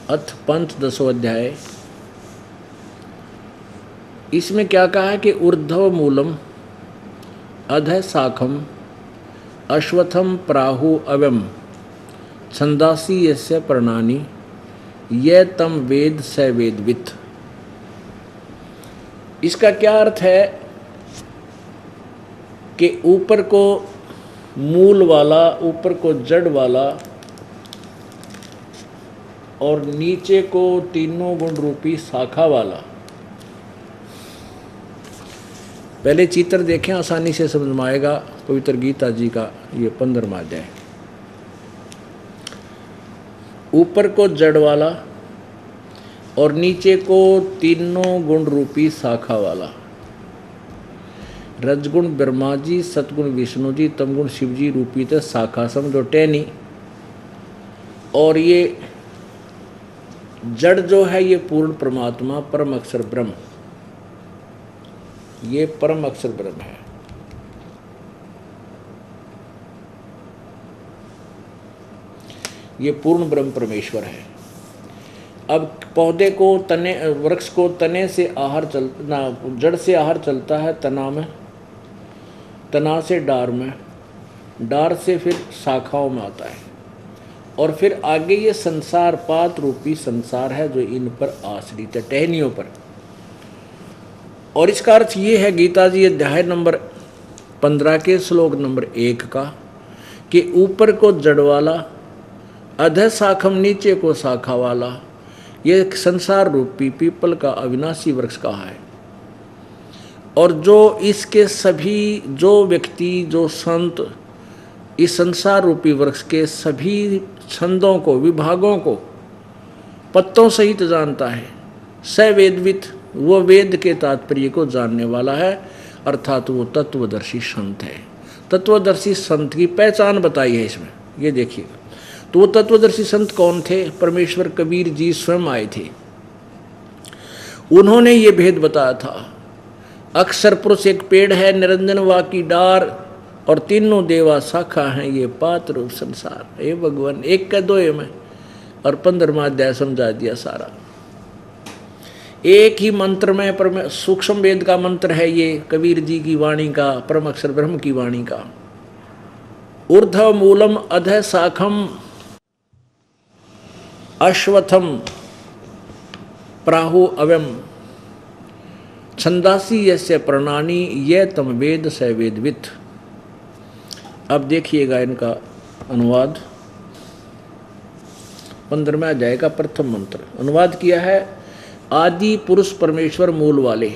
अथ पंचदशो अध्याय, इसमें क्या कहा है कि ऊर्ध्व मूलम अधः शाखम अश्वत्थम प्राहु अव्यम छंदासी यस्य पर्णानि ये तम वेद स वेदवित्। इसका क्या अर्थ है कि ऊपर को मूल वाला, ऊपर को जड़ वाला और नीचे को तीनों गुण रूपी शाखा वाला। पहले चित्र देखें, आसानी से समझ में आएगा। पवित्र गीता जी का ये 15वां अध्याय। ऊपर को जड़ वाला और नीचे को तीनों गुण रूपी शाखा वाला। रजगुण ब्रह्मा जी, सतगुण विष्णु जी, तमगुण शिव जी रूपी तो शाखा समझो टहनी। और ये जड़ जो है ये पूर्ण परमात्मा परम अक्षर ब्रह्म, ये परम अक्षर ब्रह्म है। ये पूर्ण ब्रह्म परमेश्वर है। अब पौधे को तने, वृक्ष को तने से आहार चलना, जड़ से आहार चलता है तना में, तना से डार में, डार से फिर शाखाओं में आता है, और फिर आगे ये संसार पात रूपी संसार है जो इन पर आश्रित है, टहनियों पर। और इसका अर्थ ये है गीता जी अध्याय नंबर 15 के श्लोक नंबर 1 का कि ऊपर को जड़ वाला, अधः शाखम नीचे को शाखा वाला, ये संसार रूपी पीपल का अविनाशी वृक्ष कहा है। और जो इसके सभी, जो व्यक्ति, जो संत इस संसार रूपी वृक्ष के सभी छंदों को, विभागों को पत्तों सहित जानता है, स वेदवित, वो वेद के तात्पर्य को जानने वाला है, अर्थात वो तत्वदर्शी संत है। तत्वदर्शी संत की पहचान बताई है इसमें, ये देखिएगा। तो वो तत्वदर्शी संत कौन थे? परमेश्वर कबीर जी स्वयं आए थे, उन्होंने ये भेद बताया था। अक्षर पुरुष एक पेड़ है, निरंजन वा की डार, और तीनों देवा शाखा हैं, ये पात रूप संसार। हे भगवान, एक कह दो में, और 15वां अध्याय समझा दिया सारा। एक ही मंत्र में सूक्ष्म वेद का मंत्र है ये, कबीर जी की वाणी का, परम अक्षर ब्रह्म की वाणी का। ऊर्ध्व मूलम अधः शाखम अश्वत्थम प्राहु अव्यम छंदासी यस्य प्रणानी ये तम वेद स वेदवित। अब देखिएगा इनका अनुवाद। 15वें अध्याय का प्रथम मंत्र अनुवाद किया है आदि पुरुष परमेश्वर मूल वाले।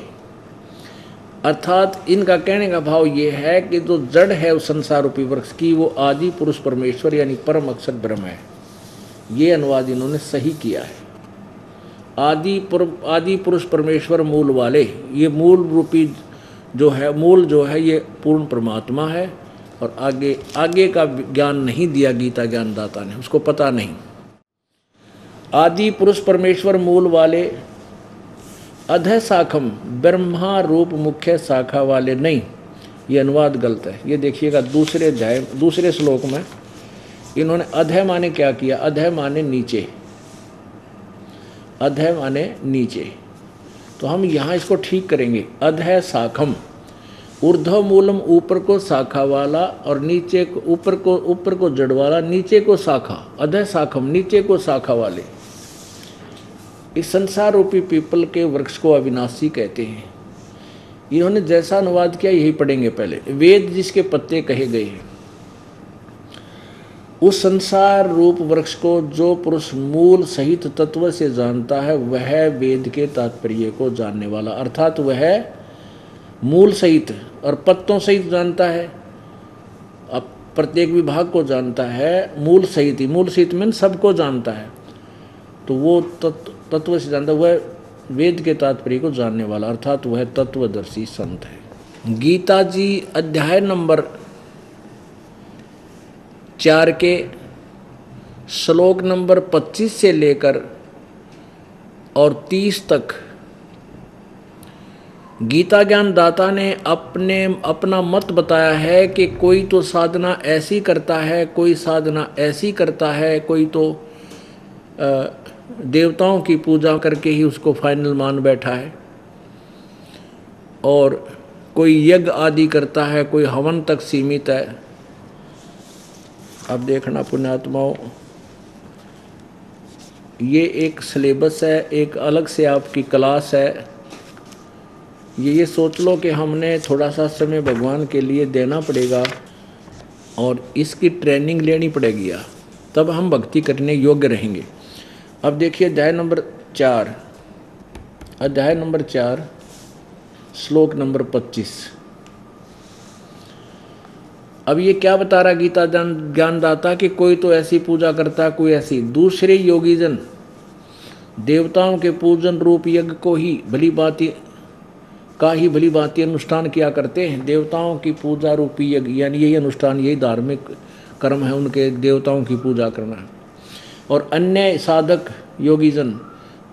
अर्थात इनका कहने का भाव ये है कि जो जड़ है उस संसार रूपी वृक्ष की, वो आदि पुरुष परमेश्वर यानी परम अक्षर ब्रह्म है। ये अनुवाद इन्होंने सही किया है। आदि पुरुष परमेश्वर मूल वाले, ये मूल रूपी जो है, मूल जो है ये पूर्ण परमात्मा है। और आगे का ज्ञान नहीं दिया गीता ज्ञानदाता ने, उसको पता नहीं। आदि पुरुष परमेश्वर मूल वाले, अधः शाखम ब्रह्मा रूप मुख्य शाखा वाले नहीं, ये अनुवाद गलत है। ये देखिएगा दूसरे श्लोक में इन्होंने अधः माने क्या किया? अधः माने नीचे, अधः माने नीचे। तो हम यहाँ इसको ठीक करेंगे। अधः शाखम, ऊर्ध्व मूलम ऊपर को शाखा वाला, और नीचे को ऊपर को जड़ वाला, नीचे को शाखा। अधः शाखम नीचे को शाखा वाले। इस संसार रूपी पीपल के वृक्ष को अविनाशी कहते हैं। इन्होंने जैसा अनुवाद किया यही पढ़ेंगे पहले। वेद जिसके पत्ते कहे गए हैं, उस संसार रूप वृक्ष को जो पुरुष मूल सहित तत्व से जानता है, वह वेद के तात्पर्य को जानने वाला, अर्थात वह मूल सहित और पत्तों सहित जानता है। अब प्रत्येक विभाग को जानता है, मूल सहित ही, मूल सहित में सबको जानता है। तो वो तत्व से जानता, वह वेद के तात्पर्य को जानने वाला, अर्थात वह तत्वदर्शी संत है। गीता जी अध्याय नंबर 4 के श्लोक नंबर 25 से लेकर और 30 तक गीता ज्ञान दाता ने अपना मत बताया है कि कोई तो साधना ऐसी करता है, कोई साधना ऐसी करता है, कोई तो देवताओं की पूजा करके ही उसको फाइनल मान बैठा है, और कोई यज्ञ आदि करता है, कोई हवन तक सीमित है। अब देखना पुण्यात्माओं, ये एक सिलेबस है, एक अलग से आपकी क्लास है। ये सोच लो कि हमने थोड़ा सा समय भगवान के लिए देना पड़ेगा और इसकी ट्रेनिंग लेनी पड़ेगी, तब हम भक्ति करने योग्य रहेंगे। अब देखिए अध्याय नंबर 4 श्लोक नंबर 25। अब ये क्या बता रहा गीता ज्ञानदाता कि कोई तो ऐसी पूजा करता है, कोई ऐसी। दूसरे योगीजन देवताओं के पूजन रूप यज्ञ को ही भली भांति अनुष्ठान किया करते हैं। देवताओं की पूजा रूपी यज्ञ यानी यही अनुष्ठान, यही धार्मिक कर्म है उनके, देवताओं की पूजा करना। और अन्य साधक योगीजन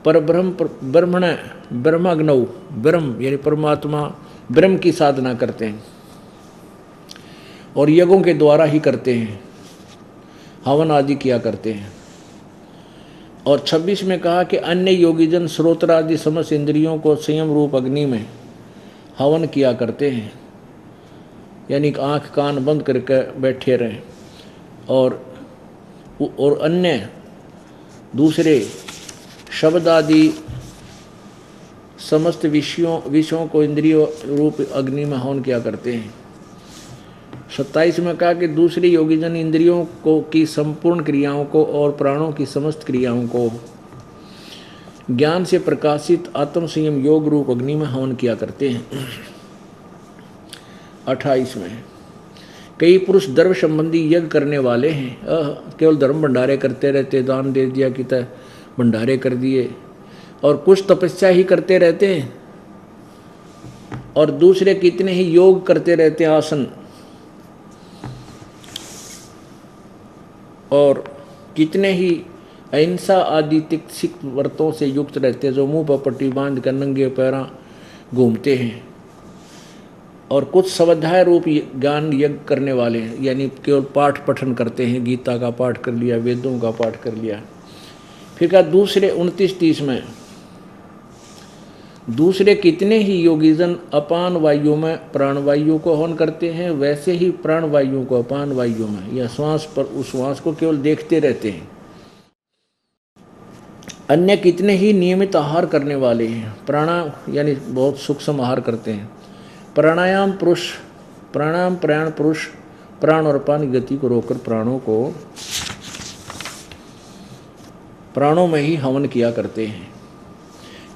ब्रह्माग्नौ, ब्रह्म यानी परमात्मा ब्रह्म की साधना करते हैं और यज्ञों के द्वारा ही करते हैं, हवन आदि किया करते हैं। और 26 में कहा कि अन्य योगीजन श्रोत्र आदि समस्त इंद्रियों को संयम रूप अग्नि में हवन किया करते हैं, यानी आँख कान बंद करके बैठे रहें। और अन्य दूसरे शब्द आदि समस्त विषयों को इंद्रियों रूप अग्नि में हवन किया करते हैं। 27 में कहा कि दूसरे योगीजन इंद्रियों को की संपूर्ण क्रियाओं को और प्राणों की समस्त क्रियाओं को ज्ञान से प्रकाशित आत्म संयम योग रूप अग्नि में हवन किया करते हैं। 28 में कई पुरुष धर्म संबंधी यज्ञ करने वाले हैं, केवल धर्म भंडारे करते रहते, दान दे दिया कि भंडारे कर दिए, और कुछ तपस्या ही करते रहते हैं और दूसरे कितने ही योग करते रहते हैं, आसन, और कितने ही अहिंसा आदि तिक्सिक व्रतों से युक्त रहते हैं, जो मुंह पर पट्टी बांध कर नंगे पैरा घूमते हैं। और कुछ स्वाध्याय रूप ज्ञान यज्ञ करने वाले हैं, यानी केवल पाठ पठन करते हैं, गीता का पाठ कर लिया, वेदों का पाठ कर लिया। फिर कहा दूसरे 29-30 में, दूसरे कितने ही योगीजन अपान वायु में प्राणवायु को हवन करते हैं, वैसे ही प्राणवायु को अपान वायु में, या श्वास पर उस श्वास को केवल देखते रहते हैं। अन्य कितने ही नियमित आहार करने वाले हैं, प्राणायाम यानी बहुत सूक्ष्म आहार करते हैं। प्राणायाम पुरुष, प्राणायाम प्राण पुरुष प्राण और अपान की गति को रोककर प्राणों में ही हवन किया करते हैं।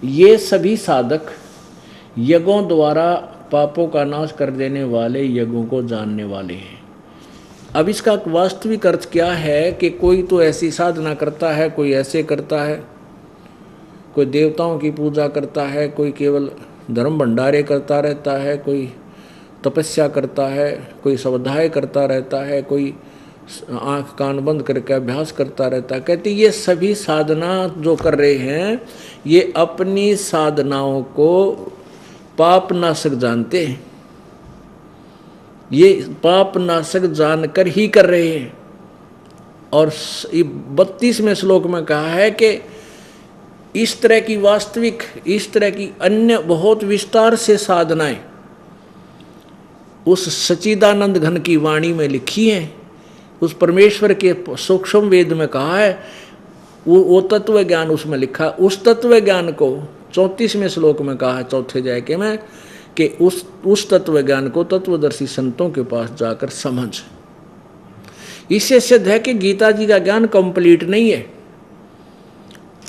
ये सभी साधक यज्ञों द्वारा पापों का नाश कर देने वाले यज्ञों को जानने वाले हैं। अब इसका वास्तविक अर्थ क्या है कि कोई तो ऐसी साधना करता है, कोई ऐसे करता है, कोई देवताओं की पूजा करता है, कोई केवल धर्म भंडारे करता रहता है, कोई तपस्या करता है, कोई स्वाध्याय करता रहता है, कोई आंख कान बंद करके अभ्यास करता रहता है। कहते ये सभी साधना जो कर रहे हैं ये अपनी साधनाओं को पाप नाशक जानते हैं, ये पाप नाशक जानकर ही कर रहे हैं। और 32वें श्लोक में कहा है कि इस तरह की वास्तविक, इस तरह की अन्य बहुत विस्तार से साधनाएं उस सच्चिदानंद घन की वाणी में लिखी हैं, उस परमेश्वर के सूक्ष्म वेद में कहा है, वो तत्व ज्ञान उसमें लिखा। उस तत्व ज्ञान को 34वें श्लोक में कहा है, चौथे अध्याय में, कि उस तत्व ज्ञान को तत्वदर्शी संतों के पास जाकर समझ। इससे सिद्ध है कि गीता जी का ज्ञान कंप्लीट नहीं है।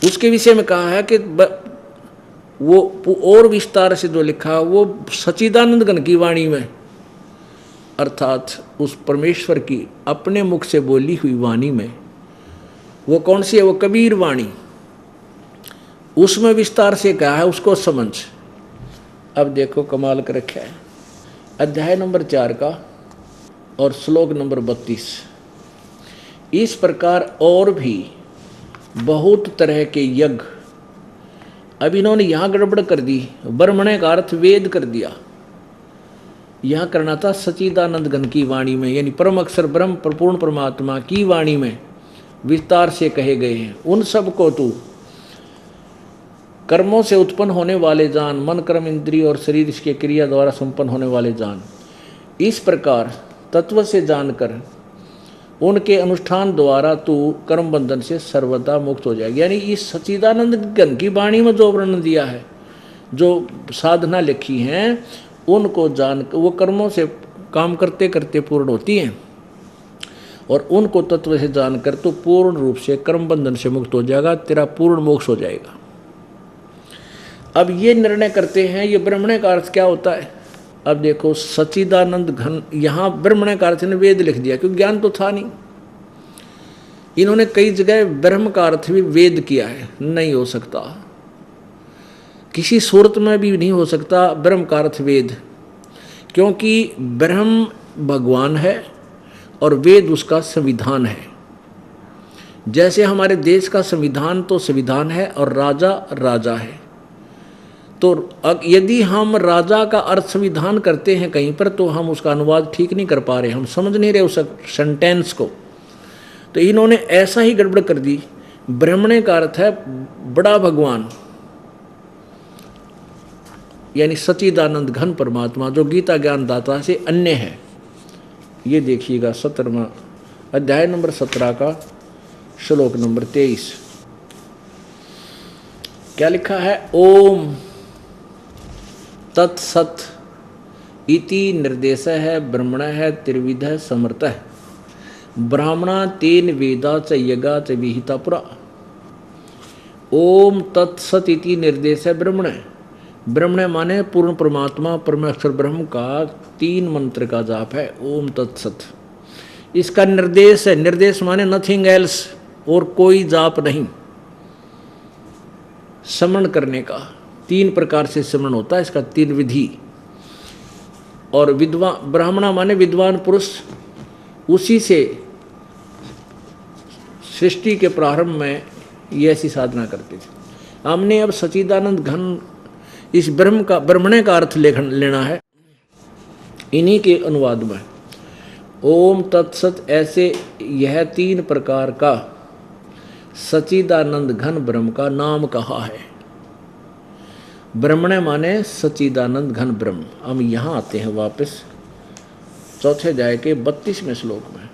उसके विषय में कहा है कि वो और विस्तार से जो लिखा वो सच्चिदानंद घन की वाणी में, अर्थात उस परमेश्वर की अपने मुख से बोली हुई वाणी में। वो कौन सी है? वो कबीर वाणी, उसमें विस्तार से कहा है, उसको समझ। अब देखो कमाल कर रखा है, अध्याय नंबर 4 का और श्लोक नंबर 32। इस प्रकार और भी बहुत तरह के यज्ञ, अब इन्होंने यहाँ गड़बड़ कर दी, ब्रह्मणे का अर्थ वेद कर दिया। यहाँ करना था सच्चिदानंद घन की वाणी में, यानी परम अक्षर ब्रह्म पूर्ण परमात्मा की वाणी में विस्तार से कहे गए हैं। उन सब को तू कर्मों से उत्पन्न होने वाले जान, मन कर्म इंद्रिय और शरीर इसके क्रिया द्वारा संपन्न होने वाले जान। इस प्रकार तत्व से जानकर उनके अनुष्ठान द्वारा तू कर्म बंधन से सर्वदा मुक्त हो जाएगा। यानी इस सच्चिदानंद घन की वाणी में जो वर्णन दिया है, जो साधना लिखी हैं, उनको जान, वो कर्मों से काम करते करते पूर्ण होती हैं, और उनको तत्व से जानकर तो पूर्ण रूप से कर्म बंधन से मुक्त हो जाएगा, तेरा पूर्ण मोक्ष हो जाएगा। अब ये निर्णय करते हैं, ये ब्रह्मणे का अर्थ क्या होता है। अब देखो सच्चिदानंद घन, यहाँ ब्रह्मणे का अर्थ ने वेद लिख दिया, क्योंकि ज्ञान तो था नहीं। इन्होंने कई जगह ब्रह्म का अर्थ भी वेद किया है, नहीं हो सकता, किसी सूरत में भी नहीं हो सकता ब्रह्म का अर्थ वेद, क्योंकि ब्रह्म भगवान है और वेद उसका संविधान है। जैसे हमारे देश का संविधान तो संविधान है और राजा राजा है, तो यदि हम राजा का अर्थ संविधान करते हैं कहीं पर, तो हम उसका अनुवाद ठीक नहीं कर पा रहे, हम समझ नहीं रहे उस सेंटेंस को। तो इन्होंने ऐसा ही गड़बड़ कर दी। ब्रह्मणे का अर्थ है बड़ा भगवान, यानी सच्चिदानंद घन परमात्मा, जो गीता ज्ञान दाता से अन्य है। ये देखिएगा 17वां अध्याय नंबर 17 का श्लोक नंबर 23 क्या लिखा है। ओम तत्सत इति निर्देश है, ब्रह्मण है त्रिविध समर्थ है, ब्राह्मणा तेन वेदा च यज्ञा च विहिता पुरा। ओम तत्सत इति निर्देश है ब्रह्मण, ब्रह्मण माने पूर्ण परमात्मा परमेश्वर ब्रह्म का 3 मंत्र का जाप है ओम तत्सत। इसका निर्देश है, निर्देश माने नथिंग एल्स, और कोई जाप नहीं। समन करने का। 3 प्रकार से समन होता है, इसका 3 विधि। और विद्वान ब्राह्मणा माने विद्वान पुरुष, उसी से सृष्टि के प्रारंभ में ये ऐसी साधना करते थे। हमने अब सच्चिदानंद घन इस ब्रह्मणे का अर्थ लेना है इन्हीं के अनुवाद में। ओम तत्सत, ऐसे यह 3 प्रकार का सच्चिदानंद घन ब्रह्म का नाम कहा है। ब्रह्मणे माने सच्चिदानंद घन ब्रह्म। हम यहाँ आते हैं वापस चौथे अध्याय के 32वें श्लोक में।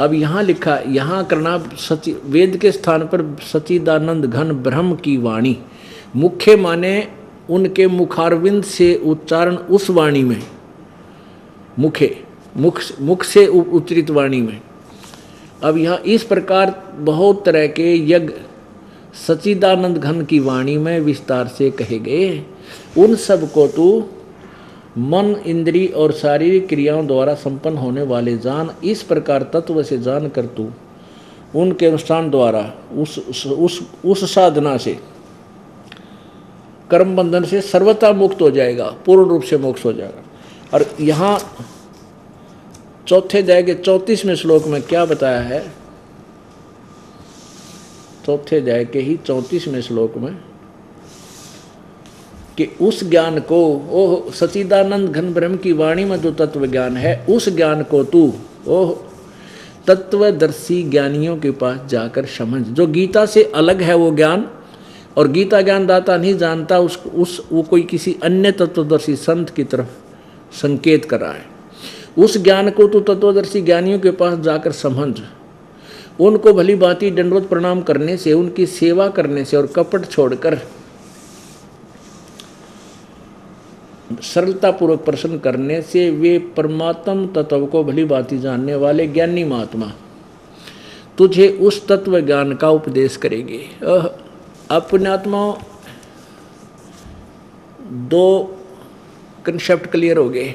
अब यहाँ लिखा, यहाँ करना वेद के स्थान पर सच्चिदानंद घन ब्रह्म की वाणी। मुख्य माने उनके मुखारविंद से उच्चारण उस वाणी में, मुख से उच्चरित वाणी में। अब यहाँ इस प्रकार बहुत तरह के यज्ञ सच्चिदानंद घन की वाणी में विस्तार से कहे गए। उन सब को तू मन, इंद्री और शारीरिक क्रियाओं द्वारा संपन्न होने वाले जान। इस प्रकार तत्व से जान कर तू उनके अनुष्ठान द्वारा उस साधना से, कर्म बंधन से सर्वथा मुक्त हो जाएगा, पूर्ण रूप से मोक्ष हो जाएगा। और यहाँ चौथे अध्याय के 34वें श्लोक में क्या बताया है? चौथे अध्याय के ही 34वें श्लोक में कि उस ज्ञान को, ओह सच्चिदानंद घन ब्रह्म की वाणी में जो तत्व ज्ञान है, उस ज्ञान को तू ओह तत्वदर्शी ज्ञानियों के पास जाकर समझ। जो गीता से अलग है वो ज्ञान, और गीता ज्ञान दाता नहीं जानता, वो कोई किसी अन्य तत्वदर्शी संत की तरफ संकेत कर रहा है। उस ज्ञान को तू तत्वदर्शी ज्ञानियों के पास जाकर समझ। उनको भली भांति दंडवत प्रणाम करने से, उनकी सेवा करने से और कपट छोड़कर सरलता पूर्वक प्रश्न करने से वे परमात्म तत्व को भली भांति जानने वाले ज्ञानी महात्मा तुझे उस तत्व ज्ञान का उपदेश करेंगे। अपनात्माओं, 2 कंसेप्ट क्लियर हो गए।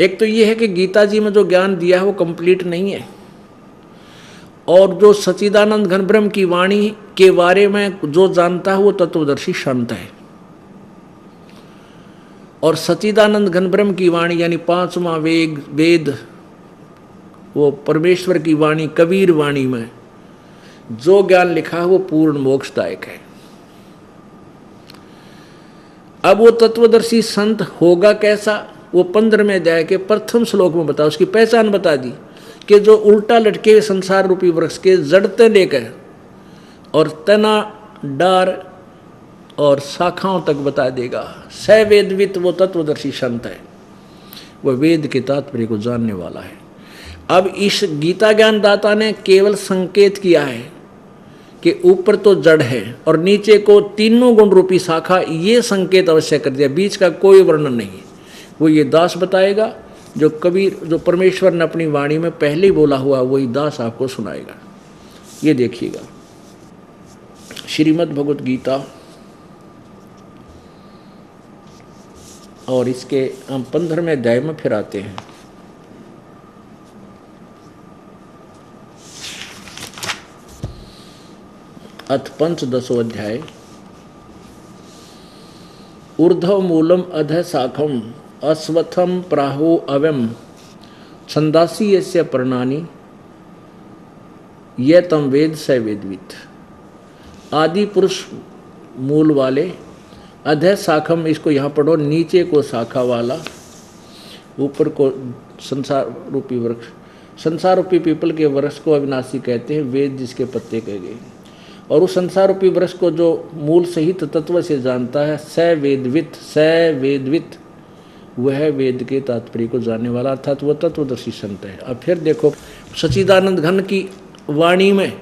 एक तो ये है कि गीता जी में जो ज्ञान दिया है वो कंप्लीट नहीं है, और जो सच्चिदानंद घन ब्रह्म की वाणी के बारे में जो जानता है वो तत्वदर्शी संत है। और सच्चिदानंद घन ब्रह्म की वाणी यानी 5वां वेद, वो परमेश्वर की वाणी, कबीर वाणी में जो ज्ञान लिखा है वो पूर्ण मोक्षदायक है। अब वो तत्वदर्शी संत होगा कैसा, वो 15वें अध्याय के प्रथम श्लोक में बता, उसकी पहचान बता दी कि जो उल्टा लटके हुए संसार रूपी वृक्ष के जड़ते लेकर और तना, डार और शाखाओं तक बता देगा। सवेदवित वो तत्वदर्शी संत है, वह वेद के तात्पर्य को जानने वाला है। अब इस गीता ज्ञान दाता ने केवल संकेत किया है कि ऊपर तो जड़ है और नीचे को तीनों गुण रूपी शाखा, ये संकेत अवश्य कर दिया, बीच का कोई वर्णन नहीं। वो ये दास बताएगा, जो कबीर, जो परमेश्वर ने अपनी वाणी में पहले ही बोला हुआ, वही दास आपको सुनाएगा। ये देखिएगा श्रीमद् भगवत गीता, और इसके हम 15वें अध्याय में फिर आते हैं। अथ पंचदशो अध्याय। ऊर्ध्व मूलम अधः शाखम अश्वत्थम प्राहो अवम छंदासी यस्य पर्णानि ये तम वेद स वेदवित। आदि पुरुष मूल वाले, अधः शाखम, इसको यहाँ पढ़ो, नीचे को शाखा वाला, ऊपर को संसार रूपी वृक्ष। संसार रूपी पीपल के वृक्ष को अविनाशी कहते हैं, वेद जिसके पत्ते कहे गए। और उस संसार रूपी वृक्ष को जो मूल सहित तत्व से जानता है, स वेदवित, वह वेद के तात्पर्य को जानने वाला, अर्थात वह तत्वदर्शी संत है। अब फिर देखो सच्चिदानंद घन की वाणी में,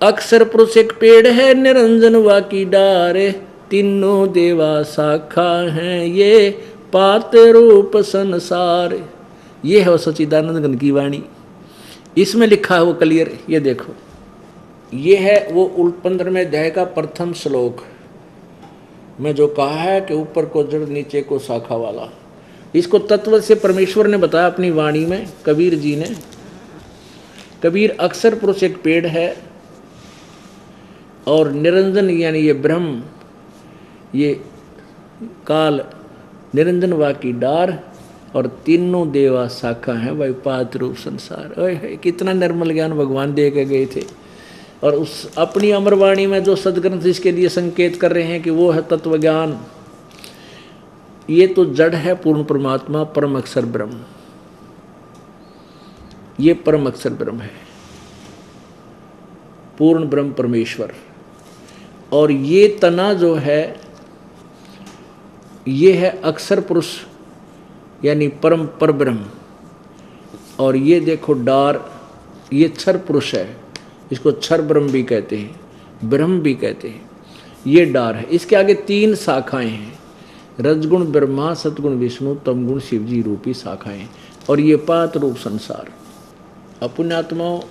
अक्षर पुरुष एक पेड़ है, निरंजन वा की डारे, तीनों देवा शाखा हैं, ये पात रूप संसार। ये है वो सच्चिदानंद घन की वाणी। इसमें लिखा है वो क्लियर, ये देखो, ये है वो 15वें अध्याय का प्रथम श्लोक में जो कहा है कि ऊपर को जड़ नीचे को शाखा वाला। इसको तत्व से परमेश्वर ने बताया अपनी वाणी में, कबीर जी ने। कबीर अक्षर पुरुष एक पेड़ है और निरंजन यानी ये ब्रह्म, ये काल निरंजन वा की डार और तीनों देवा शाखा हैं भाई पात रूप संसार। ओए कितना निर्मल ज्ञान भगवान दे के गए थे। और उस अपनी अमरवाणी में जो सदग्रंथ इसके लिए संकेत कर रहे हैं कि वो है तत्व ज्ञान। ये तो जड़ है, पूर्ण परमात्मा परम अक्षर ब्रह्म, ये परम अक्षर ब्रह्म है, पूर्ण ब्रह्म परमेश्वर। और ये तना जो है ये है अक्षर पुरुष यानी परम पर ब्रह्म। और ये देखो डार, ये क्षर पुरुष है, इसको क्षर ब्रह्म भी कहते हैं, ब्रह्म भी कहते हैं। ये डार है, इसके आगे 3 शाखाएं हैं, रजगुण ब्रह्मा, सतगुण विष्णु, तमगुण शिवजी रूपी शाखाएं। और ये पात रूप संसार। अपुण्यात्माओं,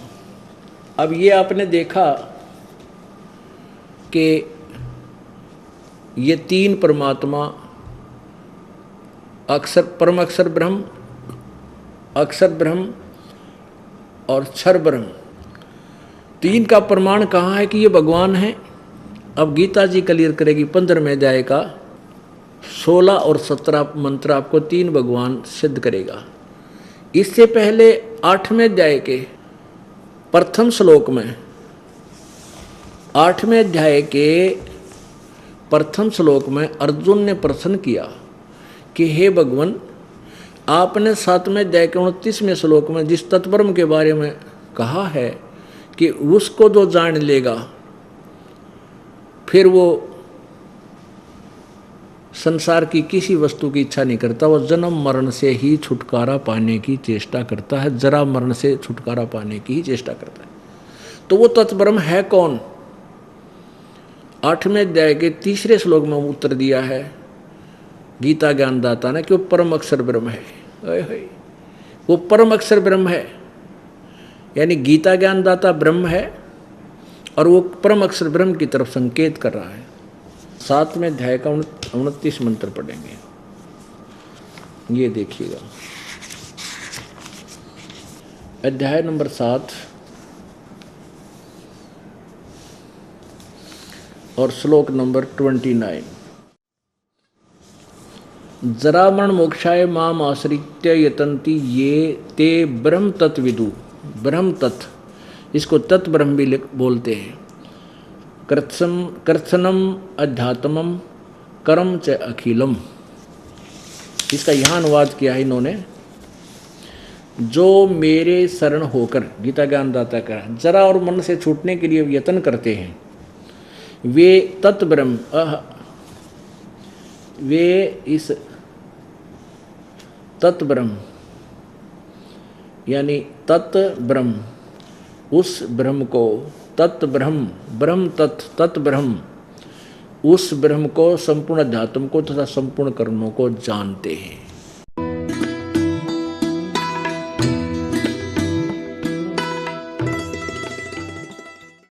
अब ये आपने देखा कि ये 3 परमात्मा अक्षर, परम अक्षर ब्रह्म, अक्षर ब्रह्म और क्षर ब्रह्म, 3 का प्रमाण कहाँ है कि ये भगवान है। अब गीता जी क्लियर करेगी 15वें अध्याय का 16 और 17 मंत्र आपको 3 भगवान सिद्ध करेगा। इससे पहले 8वें अध्याय के प्रथम श्लोक में, 8वें अध्याय के प्रथम श्लोक में अर्जुन ने प्रश्न किया कि हे भगवान, आपने 7वें अध्याय के 29वें श्लोक में जिस तत्ब्रह्म के बारे में कहा है कि उसको जो जान लेगा फिर वो संसार की किसी वस्तु की इच्छा नहीं करता, वो जन्म मरण से ही छुटकारा पाने की चेष्टा करता है, जरा मरण से छुटकारा पाने की ही चेष्टा करता है। तो वो तत्ब्रह्म है कौन? 8वें अध्याय के 3रे श्लोक में उत्तर दिया है गीता ज्ञानदाता ने कि वो परम अक्षर ब्रह्म है। वो परम अक्षर ब्रह्म है, यानी गीता ज्ञानदाता ब्रह्म है और वो परम अक्षर ब्रह्म की तरफ संकेत कर रहा है। 7वें अध्याय का 29 मंत्र पढ़ेंगे, ये देखिएगा। अध्याय नंबर 7 और श्लोक नंबर 29। जरा मरण मोक्षाय माम आश्रित्य यतन्ति ये ते ब्रह्म तत्विदु। ब्रह्म तत्व, इसको तत् ब्रह्म भी बोलते हैं। कृत्सनम अध्यात्मम कर्म च अखिलम, इसका यहाँ अनुवाद किया है इन्होंने। जो मेरे शरण होकर, गीता ज्ञानदाता का, जरा और मन से छूटने के लिए यत्न करते हैं, वे तत् ब्रह्म, वे इस तत् ब्रह्म यानी तत् ब्रह्म, उस ब्रह्म को, तत् ब्रह्म, ब्रह्म तत् ब्रह्म, उस ब्रह्म को, संपूर्ण अध्यात्म को तथा संपूर्ण कर्मों को जानते हैं।